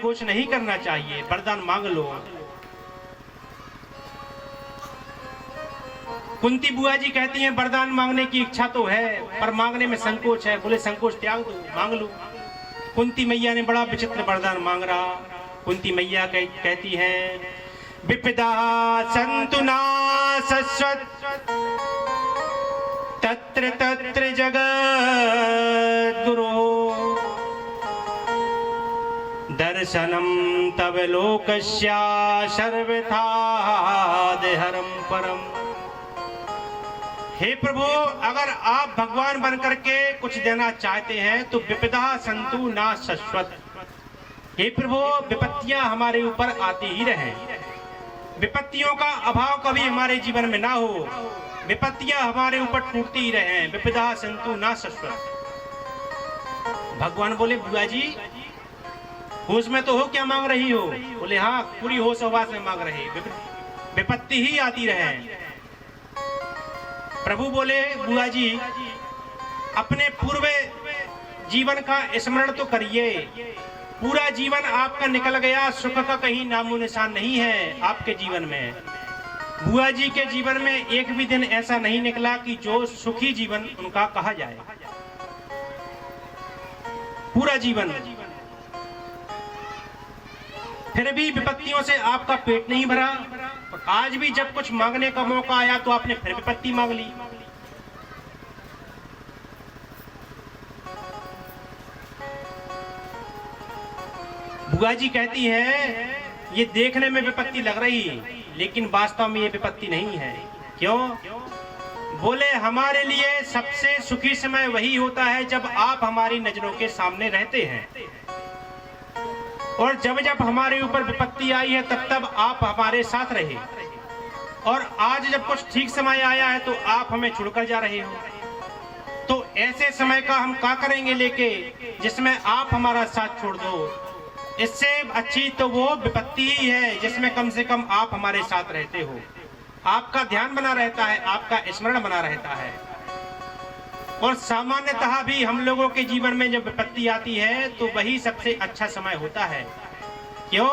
संकोच नहीं करना चाहिए, वरदान मांग लो। कुंती बुआ जी कहती हैं वरदान मांगने की इच्छा तो है पर मांगने में संकोच है। बोले संकोच त्याग दो, मांग लो। कुंती मैया ने बड़ा विचित्र वरदान मांग रहा। कुंती मैया कहती हैं विपदा संतु ना शश्वत तत्र तत्र जगत गुरु दर्शनम तव लोकस्या सर्वथा देहरम परम। हे प्रभु, अगर आप भगवान बनकर के कुछ देना चाहते हैं तो विपदा संतु ना शश्वत। हे प्रभु, विपत्तियां हमारे ऊपर आती ही रहें, विपत्तियों का अभाव कभी हमारे जीवन में ना हो, विपत्तियां हमारे ऊपर टूटती ही रहें। विपदा संतु ना शश्वत। भगवान बोले बुआ जी होश में तो हो, क्या मांग रही हो? बोले हाँ, पूरी होश आवाज में मांग रही, विपत्ति ही आती रहे। प्रभु बोले बुआ जी अपने पूर्व जीवन का स्मरण तो करिए। पूरा जीवन आपका निकल गया, सुख का कहीं नामो निशान नहीं है आपके जीवन में। बुआ जी के जीवन में एक भी दिन ऐसा नहीं निकला कि जो सुखी जीवन उनका कहा जाए। पूरा जीवन, फिर भी विपत्तियों से आपका पेट नहीं भरा। और आज भी जब कुछ मांगने का मौका आया तो आपने फिर विपत्ति मांग ली। बुआ जी कहती है ये देखने में विपत्ति लग रही लेकिन वास्तव में ये विपत्ति नहीं है। क्यों? बोले हमारे लिए सबसे सुखी समय वही होता है जब आप हमारी नजरों के सामने रहते हैं, और जब जब हमारे ऊपर विपत्ति आई है तब तब आप हमारे साथ रहे, और आज जब कुछ ठीक समय आया है तो आप हमें छोड़कर जा रहे हो। तो ऐसे समय का हम क्या करेंगे लेके जिसमें आप हमारा साथ छोड़ दो? इससे अच्छी तो वो विपत्ति ही है जिसमें कम से कम आप हमारे साथ रहते हो, आपका ध्यान बना रहता है, आपका स्मरण बना रहता है। और सामान्यतः भी हम लोगों के जीवन में जब विपत्ति आती है तो वही सबसे अच्छा समय होता है। क्यों?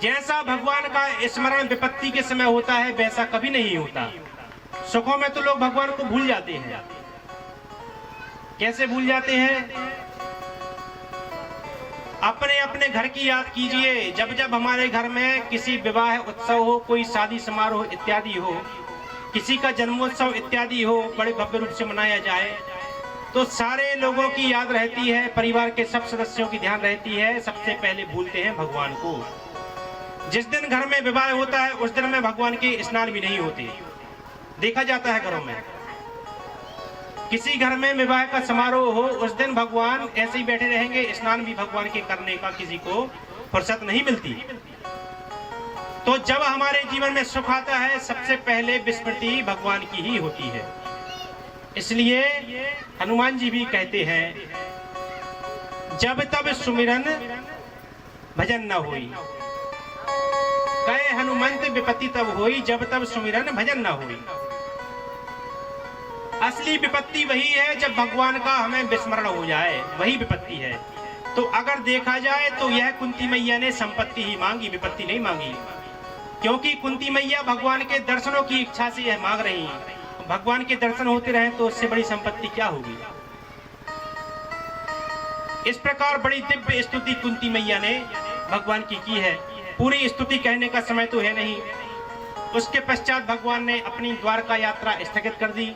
जैसा भगवान का स्मरण विपत्ति के समय होता है वैसा कभी नहीं होता। सुखों में तो लोग भगवान को भूल जाते हैं। कैसे भूल जाते हैं? अपने अपने घर की याद कीजिए। जब जब हमारे घर में किसी विवाह उत्सव हो, कोई शादी समारोह इत्यादि हो, किसी का जन्मोत्सव इत्यादि हो, बड़े भव्य रूप से मनाया जाए तो सारे लोगों की याद रहती है, परिवार के सब सदस्यों की ध्यान रहती है। सबसे पहले भूलते हैं भगवान को। जिस दिन घर में विवाह होता है उस दिन में भगवान के स्नान भी नहीं होते, देखा जाता है घरों में। किसी घर में विवाह का समारोह हो उस दिन भगवान ऐसे ही बैठे रहेंगे, स्नान भी भगवान के करने का किसी को फुर्सत नहीं मिलती। तो जब हमारे जीवन में सुख आता है सबसे पहले विस्मृति भगवान की ही होती है। इसलिए हनुमान जी भी कहते हैं जब तब सुमिरन भजन न होई, कहे हनुमंत विपत्ति तब होई जब तब सुमिरन भजन न होई। असली विपत्ति वही है जब भगवान का हमें विस्मरण हो जाए, वही विपत्ति है। तो अगर देखा जाए तो यह कुंती मैया ने संपत्ति ही मांगी, विपत्ति नहीं मांगी। क्योंकि कुंती मैया भगवान के दर्शनों की इच्छा से यह मांग रही हैं। भगवान के दर्शन होते रहे तो उससे बड़ी संपत्ति क्या होगी। इस प्रकार बड़ी दिव्य स्तुति कुंती मैया ने भगवान की है। पूरी स्तुति कहने का समय तो है नहीं। उसके पश्चात भगवान ने अपनी द्वारका यात्रा स्थगित कर दी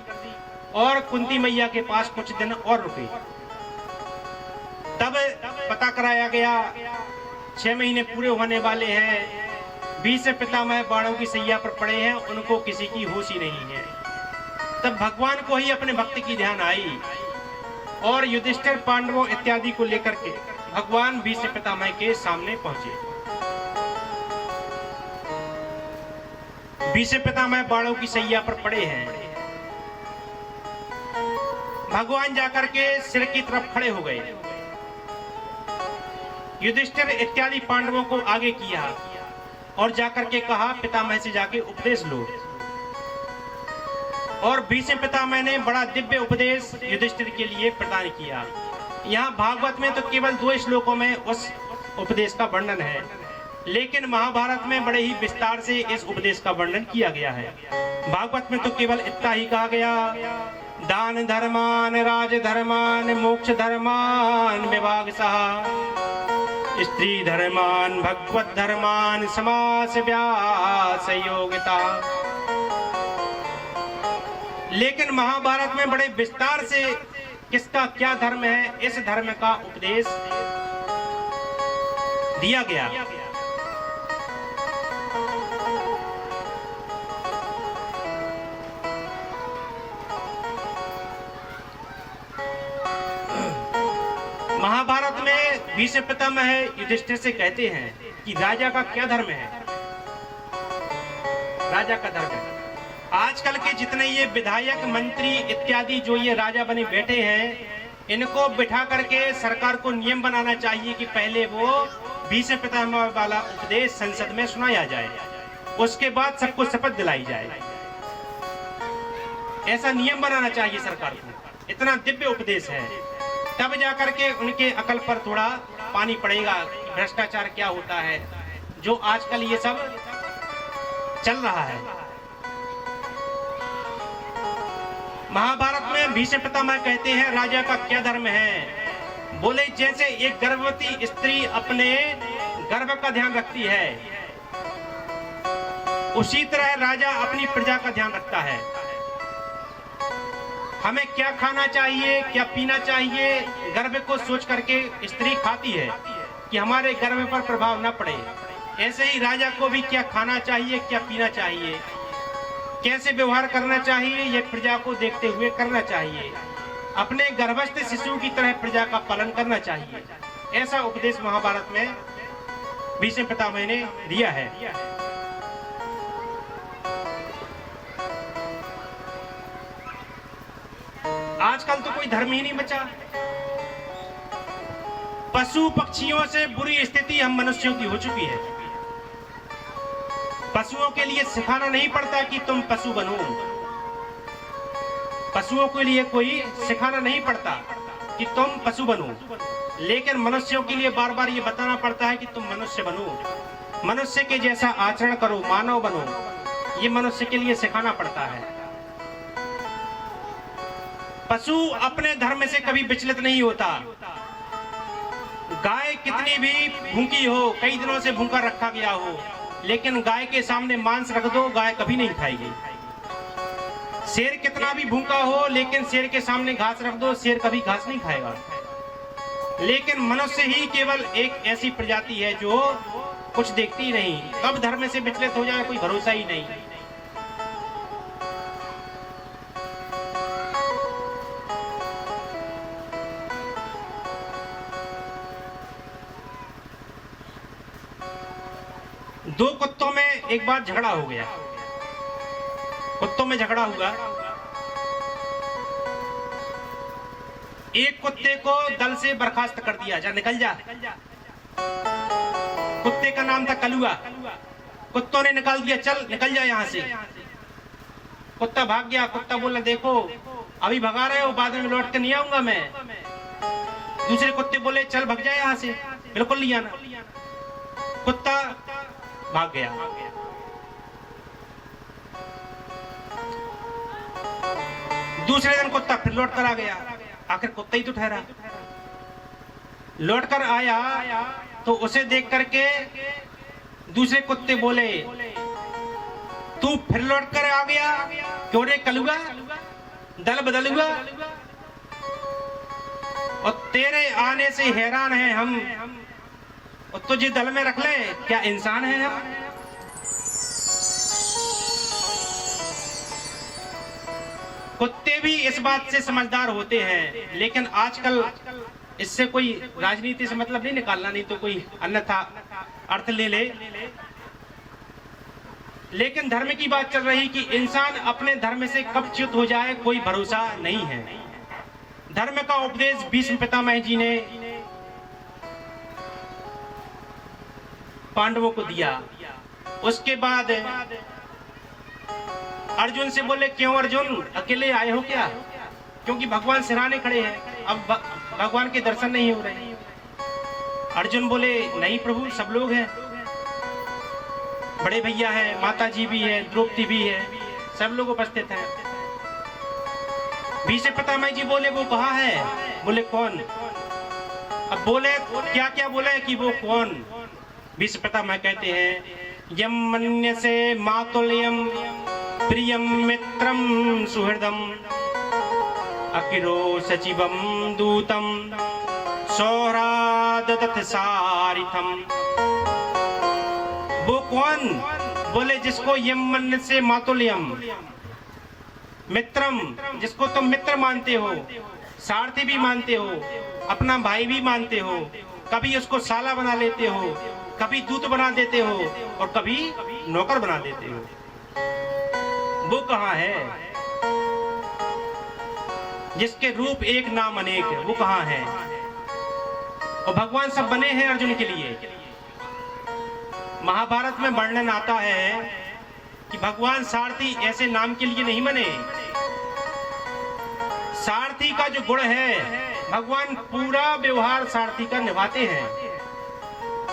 और कुंती मैया के पास कुछ दिन और रुके। तब पता कराया गया 6 महीने पूरे होने वाले हैं, 20 पितामह बाणों की सैया पर पड़े हैं, उनको किसी की होश ही नहीं है। तब भगवान को ही अपने भक्त की ध्यान आई और युधिष्ठिर, पांडवों इत्यादि को लेकर के भगवान 20 पितामह के सामने पहुंचे। 20 पितामह बाणों की सैया पर पड़े हैं। भगवान जाकर के सिर की तरफ खड़े हो गए। युधिष्ठिर इत्यादि पांडवों को आगे किया और जाकर के कहा पितामह से जाके उपदेश लो। और 20 पितामह ने बड़ा दिव्य उपदेश युधिष्ठिर के लिए प्रदान किया। यहाँ भागवत में तो केवल 2 श्लोकों में उस उपदेश का वर्णन है, लेकिन महाभारत में बड़े ही विस्तार से इस उपदेश का वर्णन किया गया है। भागवत में तो केवल इतना ही कहा गया, दान धर्मान राज धर्मान मोक्ष धर्मान विभागशः, स्त्री धर्मान भगवत धर्मान समास व्यास योगिता। लेकिन महाभारत में बड़े विस्तार से किसका क्या धर्म है, इस धर्म का उपदेश दिया गया। महाभारत में भीष्म पितामह युधिष्ठिर से कहते हैं कि राजा का क्या धर्म है। राजा का धर्म है, आजकल के जितने ये विधायक मंत्री इत्यादि जो ये राजा बने बैठे हैं, इनको बिठा करके सरकार को नियम बनाना चाहिए कि पहले वो भीष्म पितामह वाला उपदेश संसद में सुनाया जाए, उसके बाद सबको शपथ दिलाई जाए। ऐसा नियम बनाना चाहिए सरकार को, इतना दिव्य उपदेश है, तब जाकर के उनके अकल पर थोड़ा पानी पड़ेगा कि भ्रष्टाचार क्या होता है, जो आजकल ये सब चल रहा है। महाभारत में भीष्म पितामह कहते हैं राजा का क्या धर्म है। बोले जैसे एक गर्भवती स्त्री अपने गर्भ का ध्यान रखती है, उसी तरह राजा अपनी प्रजा का ध्यान रखता है। हमें क्या खाना चाहिए, क्या पीना चाहिए, गर्भ को सोच करके स्त्री खाती है कि हमारे गर्भ पर प्रभाव न पड़े। ऐसे ही राजा को भी क्या खाना चाहिए, क्या पीना चाहिए, कैसे व्यवहार करना चाहिए, यह प्रजा को देखते हुए करना चाहिए। अपने गर्भस्थ शिशु की तरह प्रजा का पालन करना चाहिए। ऐसा उपदेश महाभारत में भीष्म पितामह ने दिया है। आजकल तो कोई धर्म ही नहीं बचा। पशु पक्षियों से बुरी स्थिति हम मनुष्यों की हो चुकी है। पशुओं के लिए सिखाना नहीं पड़ता कि तुम पशु बनो, पशुओं के लिए कोई सिखाना नहीं पड़ता कि तुम पशु बनो, लेकिन मनुष्यों के लिए बार बार ये बताना पड़ता है कि तुम मनुष्य बनो, मनुष्य के जैसा आचरण करो, मानव बनो। ये मनुष्य के लिए सिखाना पड़ता है। पशु अपने धर्म से कभी विचलित नहीं होता। गाय कितनी भी भूखी हो, कई दिनों से भूखा रखा गया हो, लेकिन गाय के सामने मांस रख दो, गाय कभी नहीं खाएगी। शेर कितना भी भूखा हो, लेकिन शेर के सामने घास रख दो, शेर कभी घास नहीं खाएगा। लेकिन मनुष्य ही केवल एक ऐसी प्रजाति है जो कुछ देखती ही नहीं, कब धर्म से विचलित हो जाए कोई भरोसा ही नहीं। दो कुत्तों में एक बार झगड़ा हो गया, कुत्तों में झगड़ा हुआ। एक कुत्ते को दल से बर्खास्त कर दिया, जा निकल जा। कुत्ते का नाम था कलुआ। कुत्तों ने निकाल दिया, चल निकल जा यहाँ से। कुत्ता भाग गया। कुत्ता बोला देखो अभी भगा रहे हो, बाद में लौट के नहीं आऊंगा मैं। दूसरे कुत्ते बोले चल भग जा यहाँ से, बिल्कुल नहीं आना। कुत्ता भाग गया। दूसरे दिन कुत्ता फिर लौट कर आ गया। आखिर कुत्ता ही तो ठहरा। लौट कर आया तो उसे देख करके दूसरे कुत्ते बोले तू फिर लौट कर आ गया, क्यों रे कलुआ, दल बदलुआ। और तेरे आने से हैरान है हम, और तुझे दल में रख ले, क्या इंसान है हम? कुत्ते भी इस बात से समझदार होते हैं, लेकिन आजकल इससे कोई राजनीति से मतलब नहीं निकालना, नहीं तो कोई अन्यथा अर्थ ले ले। लेकिन धर्म की बात चल रही कि इंसान अपने धर्म से कब च्युत हो जाए कोई भरोसा नहीं है। धर्म का उपदेश भीष्म पितामह जी ने पांडवों को दिया। उसके बाद अर्जुन से बोले क्यों अर्जुन अकेले आए हो क्या? क्योंकि भगवान सिरहाने खड़े हैं, अब भगवान के दर्शन नहीं हो रहे। अर्जुन बोले नहीं प्रभु, सब लोग हैं, बड़े भैया हैं, माता जी भी है, द्रौपदी भी है, सब लोग उपस्थित हैं। भीष्म पितामह जी बोले वो कहाँ है? बोले कौन? अब बोले क्या क्या बोले कि वो कौन? भीष्म पितामह कहते हैं यम मन्यसे मातुल्यम प्रियम मित्रम सुहृदम अकिरो सचिवम दूतम सौरादत सारिथम। वो कौन? बोले जिसको यम मन से मातुल्यम, मित्रम, जिसको तुम मित्र मानते हो, सारथी भी मानते हो, अपना भाई भी मानते हो, कभी उसको साला बना लेते हो, कभी दूत बना देते हो और कभी नौकर बना देते हो, वो कहाँ है? जिसके रूप एक नाम अनेक है, वो कहाँ है? और भगवान सब बने हैं अर्जुन के लिए। महाभारत में वर्णन आता है कि भगवान सारथी ऐसे नाम के लिए नहीं बने। सारथी का जो गुण है, भगवान पूरा व्यवहार सारथी का निभाते हैं।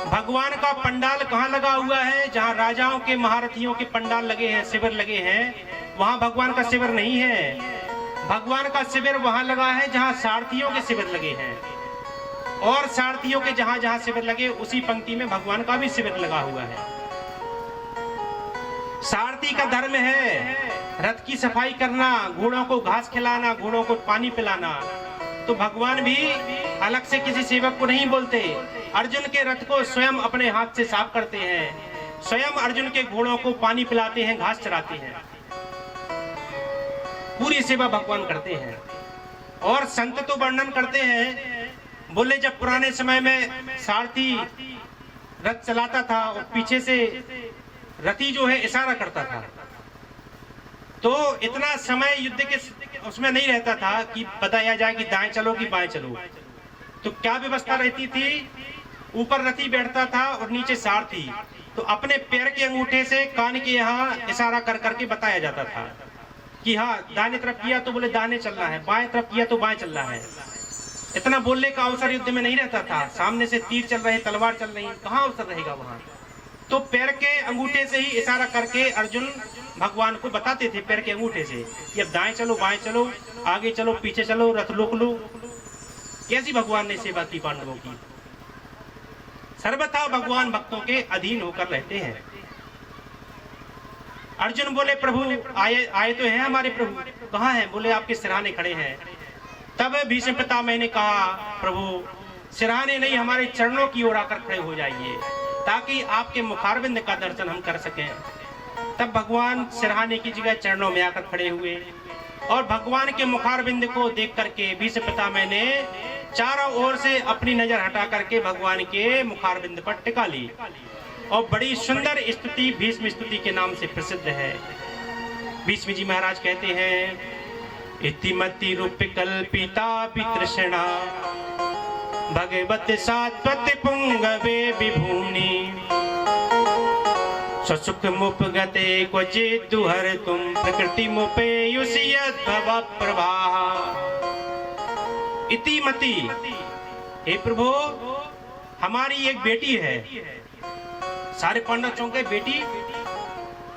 भगवान का पंडाल कहाँ लगा हुआ है? जहाँ राजाओं के महारथियों के पंडाल लगे हैं, शिविर लगे हैं, वहां भगवान का शिविर नहीं है। भगवान का शिविर वहां लगा है जहां सारथियों के शिविर लगे हैं, और सारथियों के जहां जहां शिविर लगे उसी पंक्ति में भगवान का भी शिविर लगा हुआ है। सारथी का धर्म है रथ की सफाई करना, घोड़ों को घास खिलाना, घोड़ों को पानी पिलाना। तो भगवान भी अलग से किसी सेवक को नहीं बोलते, अर्जुन के रथ को स्वयं अपने हाथ से साफ करते हैं, स्वयं अर्जुन के घोड़ों को पानी पिलाते हैं, घास चराते हैं, पूरी सेवा भगवान करते हैं। और संत तो वर्णन करते हैं, बोले जब पुराने समय में सारथी रथ चलाता था और पीछे से रथी जो है इशारा करता था, तो इतना समय युद्ध के उसमें नहीं रहता था कि बताया जाए कि दाएं चलो कि बाएं चलो। तो क्या व्यवस्था रहती थी? ऊपर रथी बैठता था और नीचे सारथी, तो अपने पैर के अंगूठे से कान के यहाँ इशारा कर करके बताया जाता था कि हाँ दाहिने तरफ किया तो बोले दाहिने चलना है, बाएं तरफ किया तो बाएं चलना है। इतना बोलने का अवसर युद्ध में नहीं रहता था। सामने से तीर चल रहे, तलवार चल रही, कहाँ अवसर रहेगा वहां? तो पैर के अंगूठे से ही इशारा करके अर्जुन भगवान को बताते थे पैर के अंगूठे से कि अब दाएं चलो, बाएं चलो, आगे चलो, पीछे चलो, रथ रोक लो। कैसी भगवान ने सेवा की पांडवों की। सर्वथा भगवान भक्तों के अधीन होकर रहते हैं। अर्जुन बोले प्रभु आए तो हैं हमारे प्रभु, कहाँ हैं? बोले आपके सिरहाने खड़े हैं। तब भीष्म पितामह ने कहा प्रभु सिरहाने नहीं, हमारे चरणों की ओर आकर खड़े हो जाइए ताकि आपके मुखारविंद का दर्शन हम कर सकें। तब भगवान सिरहाने की जगह चरणों में आकर खड़े हुए और भगवान के मुखारविंद को देख करके भीष्म पितामह ने चारों ओर से अपनी नजर हटा करके भगवान के मुखारविंद पर टिका ली। और बड़ी सुंदर स्तुति भीष्म स्तुति के नाम से प्रसिद्ध है। भीष्म जी महाराज कहते हैं इतिमति रूप कल्पिता वितृष्णा भगवत सात्वत पुंगवे विभूनि स्वसुख मुपगते क्वचित् दुहर तुम प्रकृति मुपेयुषियत् भव प्रवाह। इतिमति, हे प्रभु हमारी एक बेटी है। सारे पांडव चौंक गए, बेटी?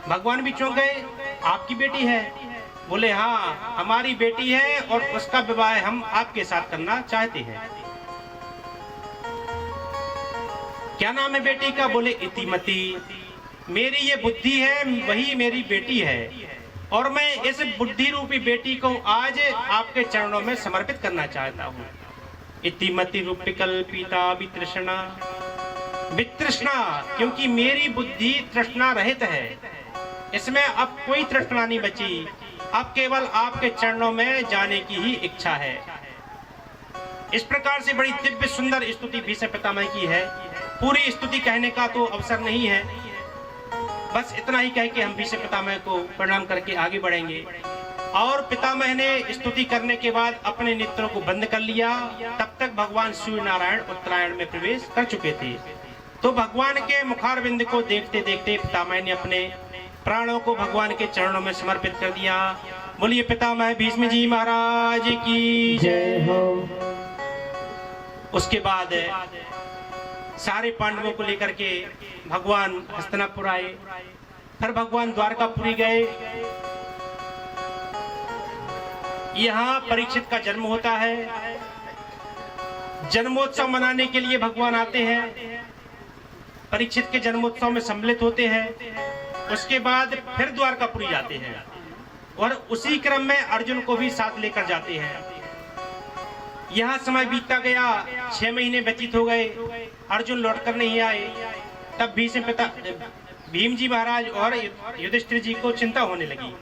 भगवान भी चौंक गए, आपकी बेटी है? बोले हाँ हमारी बेटी है और उसका विवाह हम आपके साथ करना चाहते हैं। क्या नाम है बेटी का? बोले इतिमति, मेरी ये बुद्धि है, वही मेरी बेटी है और मैं इस बुद्धि रूपी बेटी को आज आपके चरणों में समर्पित करना चाहता हूँ। इतिमति रूप कल्पिता वितृष्णा, वितृष्णा क्योंकि मेरी बुद्धि तृष्णा रहित है, इसमें अब कोई तृष्णा नहीं बची, अब केवल आपके चरणों में जाने की ही इच्छा है। इस प्रकार से बड़ी दिव्य सुंदर स्तुति भीष्म पितामह की है। पूरी स्तुति कहने का तो अवसर नहीं है, बस इतना ही कह के हम भीष्म पितामह को प्रणाम करके आगे बढ़ेंगे। और पितामह ने स्तुति करने के बाद अपने नेत्रों को बंद कर लिया। तब तक भगवान सूर्य नारायण उत्तरायण में प्रवेश कर चुके थे। तो भगवान के मुखारविंद को देखते देखते पितामह ने अपने प्राणों को भगवान के चरणों में समर्पित कर दिया। बोलिए पितामह भीष्म जी महाराज की जय हो। उसके बाद सारे पांडवों को लेकर के भगवान हस्तिनापुर आए। फिर भगवान द्वारकापुरी गए। यहाँ परीक्षित का जन्म होता है। जन्मोत्सव मनाने के लिए भगवान आते हैं, परीक्षित के जन्मोत्सव में सम्मिलित होते हैं। उसके बाद फिर द्वारकापुरी जाते हैं और उसी क्रम में अर्जुन को भी साथ लेकर जाते हैं। यहाँ समय बीतता गया, 6 महीने व्यतीत हो गए, अर्जुन लौटकर नहीं आए। तब भीम जी महाराज और युधिष्ठिर जी को चिंता होने लगी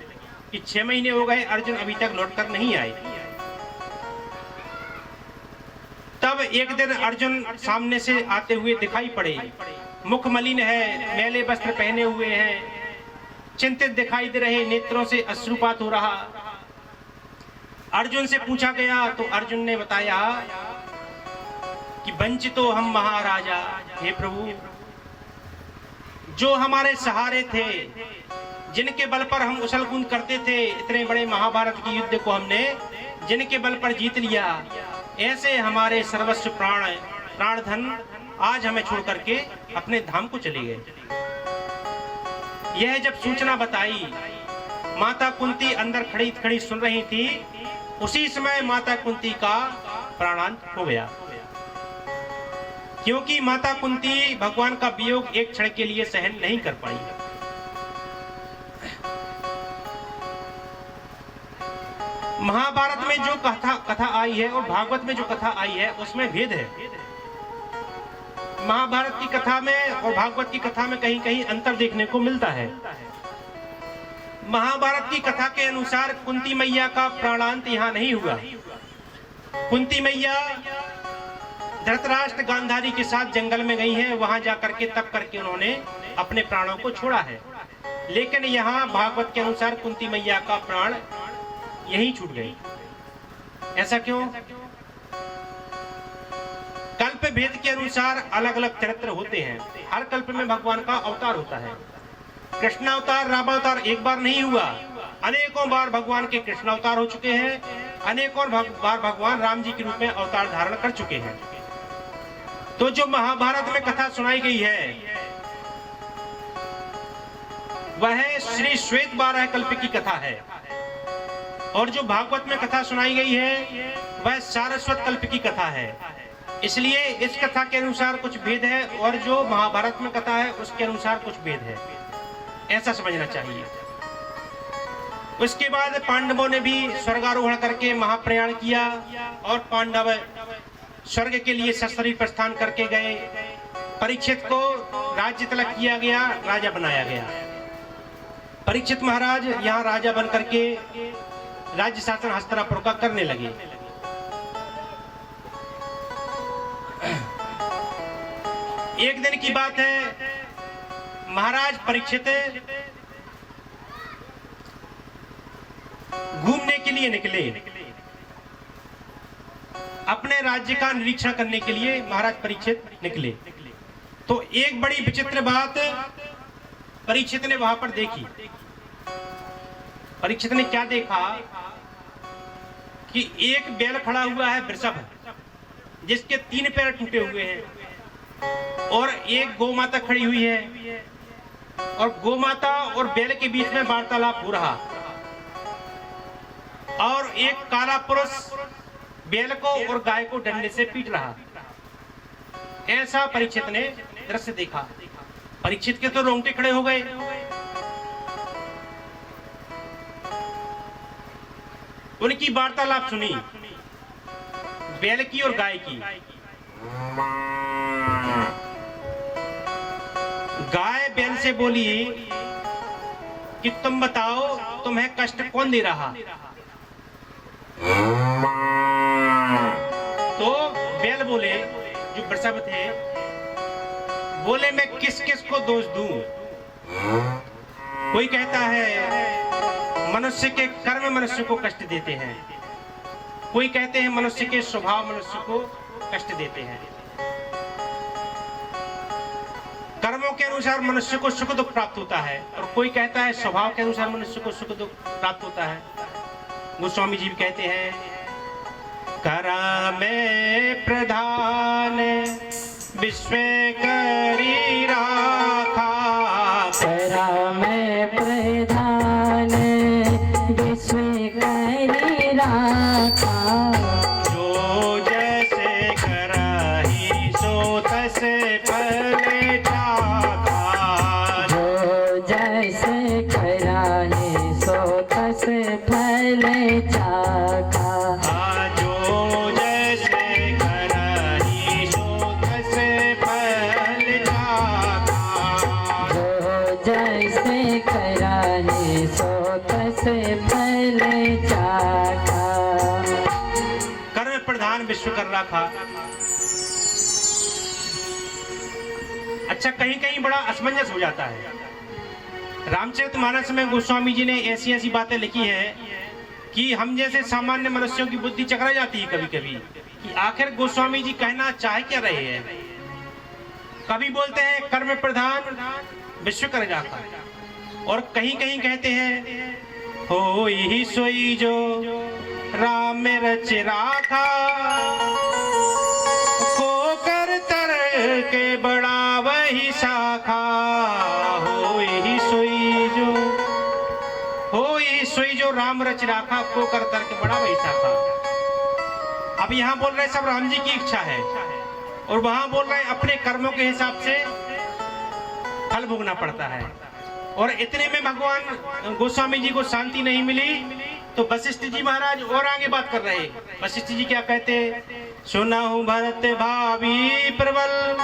कि 6 महीने हो गए, अर्जुन अभी तक लौटकर नहीं आए। तब एक दिन अर्जुन सामने से आते हुए दिखाई पड़े। मुख मलिन है, मैले वस्त्र पहने हुए हैं, चिंतित दिखाई दे रहे, नेत्रों से अश्रुपात हो रहा। अर्जुन से पूछा गया तो अर्जुन ने बताया कि वंचितो हम महाराजा, हे प्रभु, जो हमारे सहारे थे, जिनके बल पर हम उछल कूद करते थे, इतने बड़े महाभारत की युद्ध को हमने जिनके बल पर जीत लिया, ऐसे हमारे सर्वस्व प्राण धन आज हमें छोड़ करके अपने धाम को चले गए। यह जब सूचना बताई, माता कुंती अंदर खड़ी सुन रही थी। उसी समय माता कुंती का प्राणांत हो गया, क्योंकि माता कुंती भगवान का वियोग एक क्षण के लिए सहन नहीं कर पाई। महाभारत में जो कथा आई है और भागवत में जो कथा आई है उसमें भेद है। महाभारत की कथा में और भागवत की कथा में कहीं कहीं अंतर देखने को मिलता है। महाभारत की कथा के अनुसार कुंती मैया का प्राणांत यहाँ नहीं हुआ। कुंती मैया धृतराष्ट्र गांधारी के साथ जंगल में गई हैं, वहां जाकर के तप करके उन्होंने अपने प्राणों को छोड़ा है। लेकिन यहाँ भागवत के अनुसार कुंती मैया का प्राण यहीं छूट गए। ऐसा क्यों? कल्प भेद के अनुसार अलग अलग चरित्र होते हैं। हर कल्प में भगवान का अवतार होता है। कृष्णावतार रामावतार एक बार नहीं हुआ, अनेकों बार भगवान के कृष्णावतार हो चुके हैं, अनेकों बार भगवान राम जी के रूप में अवतार धारण कर चुके हैं। तो जो महाभारत में कथा सुनाई गई है वह श्री श्वेत 12 कल्प की कथा है, और जो भागवत में कथा सुनाई गई है वह सारस्वत कल्प की कथा है। इसलिए इस कथा के अनुसार कुछ भेद है और जो महाभारत में कथा है उसके अनुसार कुछ भेद है, ऐसा समझना चाहिए। उसके बाद पांडवों ने भी स्वर्गारोहण करके महाप्रयाण किया और पांडव स्वर्ग के लिए सशरीर प्रस्थान करके गए। परीक्षित को राज्य तलक किया गया, राजा बनाया गया। परीक्षित महाराज यहाँ राजा बन करके राज्य शासन हस्तिनापुर का करने लगे। एक दिन की बात है, महाराज परीक्षित घूमने के लिए निकले। अपने राज्य का निरीक्षण करने के लिए महाराज परीक्षित निकले तो एक बड़ी विचित्र बात परीक्षित ने वहां पर देखी। परीक्षित ने क्या देखा कि एक बैल खड़ा हुआ है वृषभ, जिसके 3 पैर टूटे हुए हैं, और एक गौ माता खड़ी हुई है, और गौ माता और बैल के बीच में वार्तालाप हो रहा, और एक काला पुरुष बैल को और गाय को डंडे से पीट रहा। ऐसा परीक्षित ने दृश्य देखा। परीक्षित के तो रोंगटे खड़े हो गए। उनकी वार्तालाप सुनी, बैल की और गाय की। गाय बैल से बोली कि तुम बताओ तुम्हें कष्ट कौन दे रहा। तो बैल बोले, जो वृषभ थे, बोले मैं किस किस को दोष दूं। कोई कहता है मनुष्य के कर्म मनुष्य को कष्ट देते हैं, कोई कहते हैं मनुष्य के स्वभाव मनुष्य को कष्ट देते हैं। कर्मों के अनुसार मनुष्य को सुख दुख प्राप्त होता है, और कोई कहता है स्वभाव के अनुसार मनुष्य को सुख दुख प्राप्त होता है। गोस्वामी जी भी कहते हैं, कर्म प्रधान विश्व करी राखा, करा में प्रधान विश्व करी राखा, जो जैसे कराही सो तैसे फल चाखा, जो जैसे कराही सो तैसे फल चाखा, जो जैसे कराही सो तैसे फल चाखा, जो जैसे कराही सो तैसे फल चाखा। कर्म प्रधान विश्व कर रखा। अच्छा, कहीं कहीं बड़ा असमंजस हो जाता है। रामचरितमानस में गोस्वामी जी ने ऐसी ऐसी बातें लिखी हैं कि हम जैसे सामान्य मनुष्यों की बुद्धि चकरा जाती है कभी कभी कि आखिर गोस्वामी जी कहना चाह क्या रहे हैं। कभी बोलते हैं कर्म प्रधान विश्व कर जाता, और कहीं कहीं कहते हैं हो ही सोई जो राम रच राखा, को कर तर के बड़ा वही शाखा, हो ही सोई जो, हो ही सोई जो राम रच राखा, को कर तर के बड़ा वही शाखा। अब यहाँ बोल रहे सब राम जी की इच्छा है, और वहां बोल रहे अपने कर्मों के हिसाब से फल भोगना पड़ता है। और इतने में भगवान गोस्वामी जी को शांति नहीं मिली तो वशिष्ठ जी महाराज और आगे बात कर रहे। वशिष्ठ जी क्या कहते, सुना हूं भरत भावी प्रबल,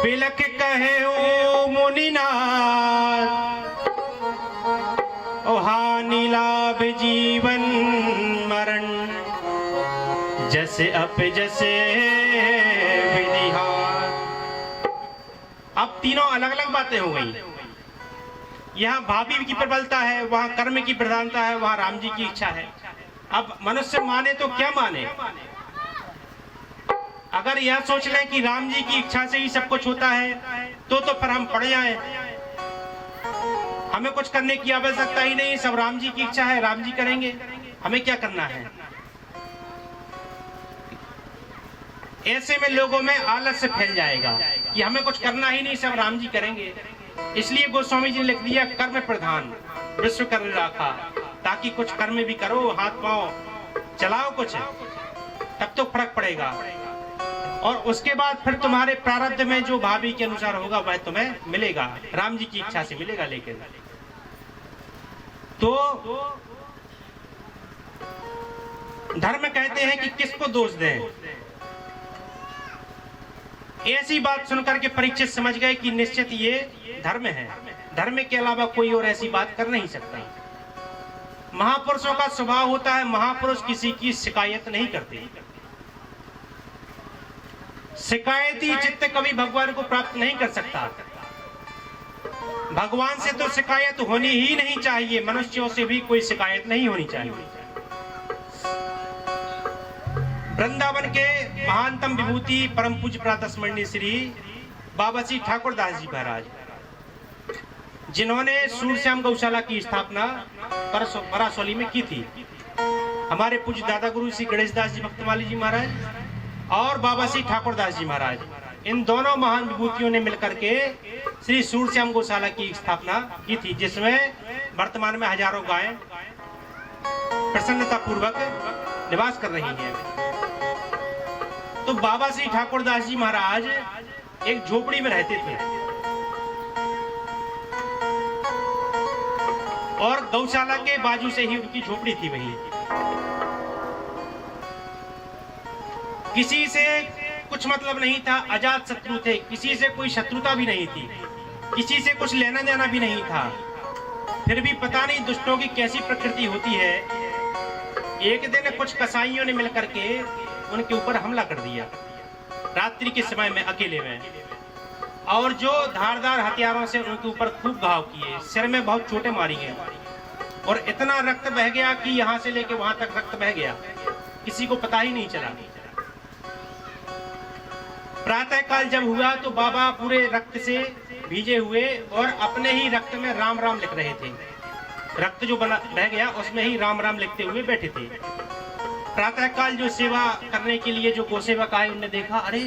बिलख कहे ओ मुनिनाथ, ओ हानि लाभ जीवन मरण, जैसे अप जैसे विधिहार। अब तीनों अलग अलग बातें हो गई। यहाँ भाभी की प्रबलता है, वहाँ कर्म की प्रधानता है, वहाँ राम जी की इच्छा है। अब मनुष्य माने तो क्या माने। अगर यह सोच लें कि राम जी की इच्छा से ही सब कुछ होता है तो फिर हम पड़ जाएं। हमें कुछ करने की आवश्यकता ही नहीं, सब राम जी की इच्छा है, राम जी करेंगे, हमें क्या करना है। ऐसे में लोगों में आलस्य फैल जाएगा कि हमें कुछ करना ही नहीं, सब राम जी करेंगे। इसलिए गोस्वामी जी ने लिख दिया कर्म प्रधान विश्व कर राखा, ताकि कुछ कर्म भी करो, हाथ पांव चलाओ कुछ, तब तो फर्क पड़ेगा। और उसके बाद फिर तुम्हारे प्रारब्ध में जो भाभी के अनुसार होगा वह तुम्हें मिलेगा, राम जी की इच्छा से मिलेगा। लेकिन तो धर्म कहते हैं कि किसको दोष दें। ऐसी बात सुनकर के परीक्षित समझ गए कि निश्चित ये धर्म है, धर्म के अलावा कोई और ऐसी बात कर नहीं सकता। महापुरुषों का स्वभाव होता है, महापुरुष किसी की शिकायत नहीं करते। शिकायती चित्त कभी भगवान को प्राप्त नहीं कर सकता। भगवान से तो शिकायत होनी ही नहीं चाहिए, मनुष्यों से भी कोई शिकायत नहीं होनी चाहिए। वृंदावन के महानतम विभूति परम पूज्य प्रातस्मरणीय श्री बाबा श्री ठाकुर दास जी महाराज, जिन्होंने सूरश्याम गौशाला की स्थापना परासौली में की थी, हमारे पूज्य दादा गुरु श्री गणेश दास जी भक्तमाली जी महाराज और बाबा श्री ठाकुर दास जी महाराज, इन दोनों महान विभूतियों ने मिलकर के श्री सूरश्याम गौशाला की स्थापना की थी, जिसमें वर्तमान में हजारों गायें प्रसन्नता पूर्वक निवास कर रही हैं। तो बाबा श्री ठाकुर दास जी महाराज एक झोपड़ी में रहते थे और गौशाला के बाजू से ही उनकी झोपड़ी थी। वही किसी से कुछ मतलब नहीं था, अजात शत्रु थे, किसी से कोई शत्रुता भी नहीं थी, किसी से कुछ लेना देना भी नहीं था। फिर भी पता नहीं दुष्टों की कैसी प्रकृति होती है। एक दिन कुछ कसाईयों ने मिलकर के उनके ऊपर हमला कर दिया रात्रि के समय में अकेले में, और जो धारदार हथियारों से उनके ऊपर खूब घाव किए, सिर में बहुत चोटें मारी गई और इतना रक्त बह गया कि यहाँ से लेके वहां तक रक्त बह गया, किसी को पता ही नहीं चला। प्रातः काल जब हुआ तो बाबा पूरे रक्त से भीजे हुए और अपने ही रक्त में राम राम लिख रहे थे। रक्त जो बह गया उसमें ही राम राम लिखते हुए बैठे थे। प्रातःकाल जो सेवा करने के लिए जो गोसेवक आए, उनने देखा अरे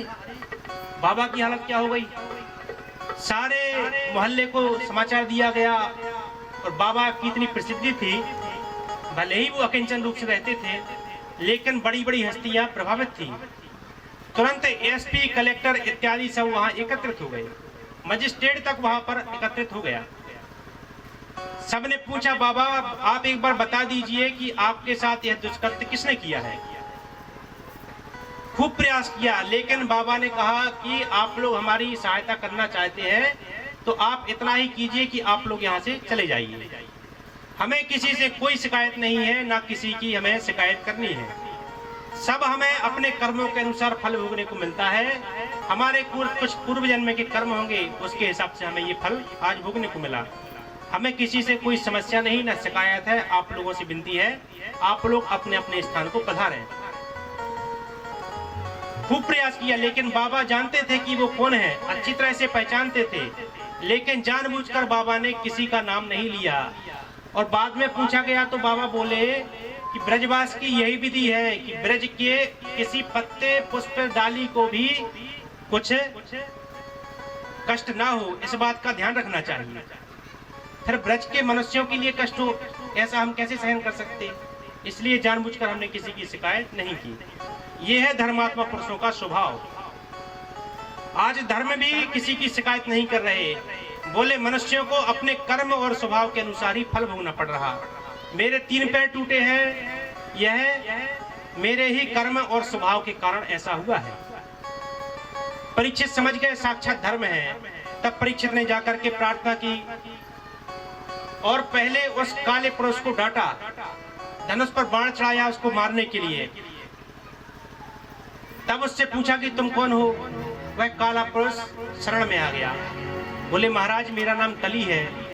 बाबा की हालत क्या हो गई। सारे मोहल्ले को समाचार दिया गया और बाबा की इतनी प्रसिद्धि थी, भले ही वो अकिंचन रूप से रहते थे लेकिन बड़ी बड़ी हस्तियां प्रभावित थी। तुरंत एसपी, कलेक्टर इत्यादि सब वहां एकत्रित हो गए, मजिस्ट्रेट तक वहां पर एकत्रित हो गया। सबने पूछा बाबा आप एक बार बता दीजिए कि आपके साथ यह दुष्कृत्य किसने किया है। खूब प्रयास किया लेकिन बाबा ने कहा कि आप लोग हमारी सहायता करना चाहते हैं तो आप इतना ही कीजिए कि आप लोग यहाँ से चले जाइए। हमें किसी से कोई शिकायत नहीं है, ना किसी की हमें शिकायत करनी है। सब हमें अपने कर्मों के अनुसार फल भोगने को मिलता है। हमारे कुछ पूर्व जन्म के कर्म होंगे, उसके हिसाब से हमें ये फल आज भोगने को मिला। हमें किसी से कोई समस्या नहीं, ना शिकायत है। आप लोगों से विनती है आप लोग अपने अपने स्थान को पधारें। खूब प्रयास किया लेकिन बाबा जानते थे कि वो कौन है, अच्छी तरह से पहचानते थे, लेकिन जानबूझकर बाबा ने किसी का नाम नहीं लिया। और बाद में पूछा गया तो बाबा बोले कि ब्रजवास की यही विधि है कि ब्रज के किसी पत्ते, पुष्प, डाली को भी कुछ कष्ट ना हो, इस बात का ध्यान रखना चाहिए। फिर ब्रज के मनुष्यों के लिए कष्ट हो, ऐसा हम कैसे सहन कर सकते। इसलिए जानबूझकर हमने किसी की शिकायत नहीं की। यह है धर्मात्मा पुरुषों का स्वभाव। आज धर्म भी किसी की शिकायत नहीं कर रहे, बोले मनुष्यों को अपने कर्म और स्वभाव के अनुसार ही फल भोगना पड़ रहा। मेरे 3 पैर टूटे हैं, यह मेरे ही कर्म और स्वभाव के कारण ऐसा हुआ है। परीक्षित समझ गए साक्षात धर्म है। तब परीक्षित ने जाकर के प्रार्थना की और पहले उस काले पुरुष को डांटा, धनुष पर बाण चढ़ाया उसको मारने के लिए। तब उससे पूछा कि तुम कौन हो। वह काला पुरुष शरण में आ गया, बोले महाराज मेरा नाम कली है।